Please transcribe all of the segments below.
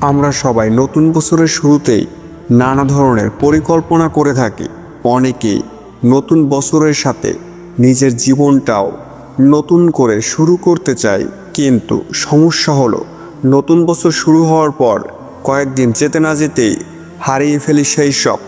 আমরা সবাই নতুন বছরের শুরুতেই নানা ধরনের পরিকল্পনা করে থাকি। অনেকেই নতুন বছরের সাথে নিজের জীবনটাও নতুন করে শুরু করতে চায়, কিন্তু সমস্যা হলো নতুন বছর শুরু হওয়ার পর কয়েকদিন যেতে না যেতেই হারিয়ে ফেলি সেই সব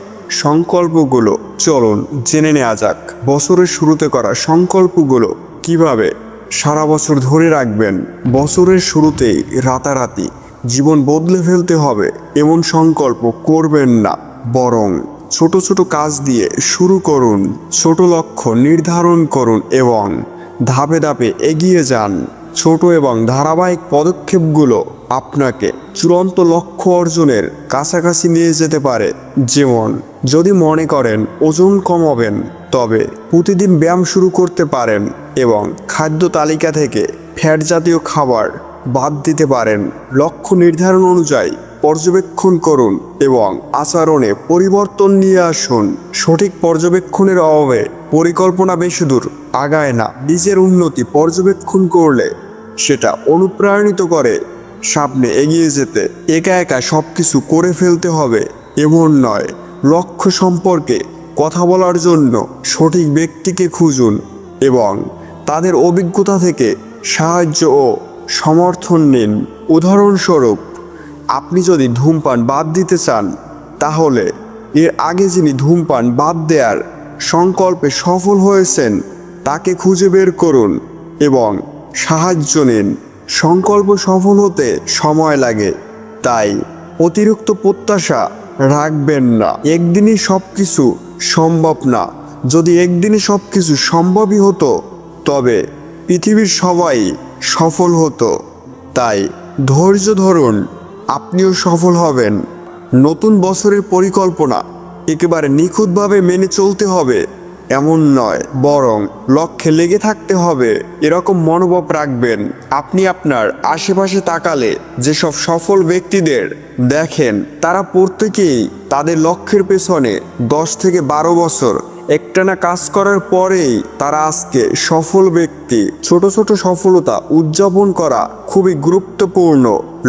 সংকল্পগুলো। চলুন জেনে নেওয়া যাক বছরের শুরুতে করা সংকল্পগুলো কিভাবে সারা বছর ধরে রাখবেন। বছরের শুরুতেই রাতারাতি জীবন বদলে ফেলতে হবে এমন সংকল্প করবেন না, বরং ছোট ছোট কাজ দিয়ে শুরু করুন। ছোট লক্ষ্য নির্ধারণ করুন এবং ধাপে ধাপে এগিয়ে যান। ছোট এবং ধারাবাহিক পদক্ষেপগুলো আপনাকে চূড়ান্ত লক্ষ্য অর্জনের কাছাকাছি নিয়ে যেতে পারে। যেমন, যদি মনে করেন ওজন কমাবেন, তবে প্রতিদিন ব্যায়াম শুরু করতে পারেন এবং খাদ্য তালিকা থেকে ফ্যাট জাতীয় খাবার বাদ দিতে পারেন। লক্ষ্য নির্ধারণ অনুযায়ী পর্যবেক্ষণ করুন এবং আচরণে পরিবর্তন নিয়ে আসুন। সঠিক পর্যবেক্ষণের অভাবে পরিকল্পনা বেশি দূর আগায় না। নিজের উন্নতি পর্যবেক্ষণ করলে সেটা অনুপ্রাণিত করে সামনে এগিয়ে যেতে। একা একা সব কিছু করে ফেলতে হবে এমন নয়। লক্ষ্য সম্পর্কে কথা বলার জন্য সঠিক ব্যক্তিকে খুঁজুন এবং তাদের অভিজ্ঞতা থেকে সাহায্য ও সমর্থন নিন। উদাহরণস্বরূপ, আপনি যদি ধূমপান বাদ দিতে চান, তাহলে এর আগে যিনি ধূমপান বাদ দেওয়ার সংকল্পে সফল হয়েছেন তাকে খুঁজে বের করুন এবং সাহায্য নিন। সংকল্প সফল হতে সময় লাগে, তাই অতিরিক্ত প্রত্যাশা রাখবেন না। একদিনই সব কিছু সম্ভব না। যদি একদিনে সব কিছু সম্ভবই হতো, তবে পৃথিবীর সবাই সফল হতো। তাই ধৈর্য ধরুন, আপনিও সফল হবেন। নতুন বছরের পরিকল্পনা একেবারে নিখুঁতভাবে মেনে চলতে হবে এমন নয়, বরং লক্ষ্যে লেগে থাকতে হবে এরকম মনোভাব রাখবেন। আপনি আপনার আশেপাশে তাকালে যেসব সফল ব্যক্তিদের দেখেন, তারা প্রত্যেকেই তাদের লক্ষ্যের পেছনে 10 থেকে 12 বছর একটানা কাজ করার পরেই তারা আজকে সফল ব্যক্তি। ছোট ছোট সফলতা উদযাপন করা খুবই গুরুত্বপূর্ণ।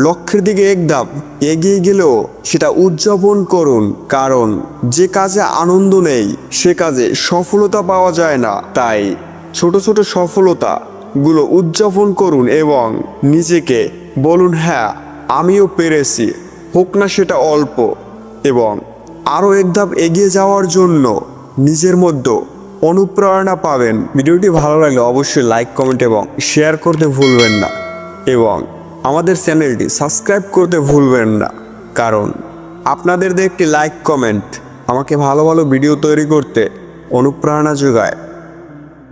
লক্ষ্যের দিকে এক ধাপ এগিয়ে গেলেও সেটা উদযাপন করুন, কারণ যে কাজে আনন্দ নেই সে কাজে সফলতা পাওয়া যায় না। তাই ছোট ছোট সফলতাগুলো উদযাপন করুন এবং নিজেকে বলুন, হ্যাঁ আমিও পেরেছি, হোক না সেটা অল্প। এবং আরও এক ধাপ এগিয়ে যাওয়ার জন্য নিজের মধ্যে অনুপ্রেরণা পাবেন। ভিডিওটি ভালো লাগলে অবশ্যই লাইক, কমেন্ট এবং শেয়ার করতে ভুলবেন না এবং আমাদের চ্যানেলটি সাবস্ক্রাইব করতে ভুলবেন না, কারণ আপনাদের একটি লাইক কমেন্ট আমাকে ভালো ভালো ভিডিও তৈরি করতে অনুপ্রেরণা যোগায়।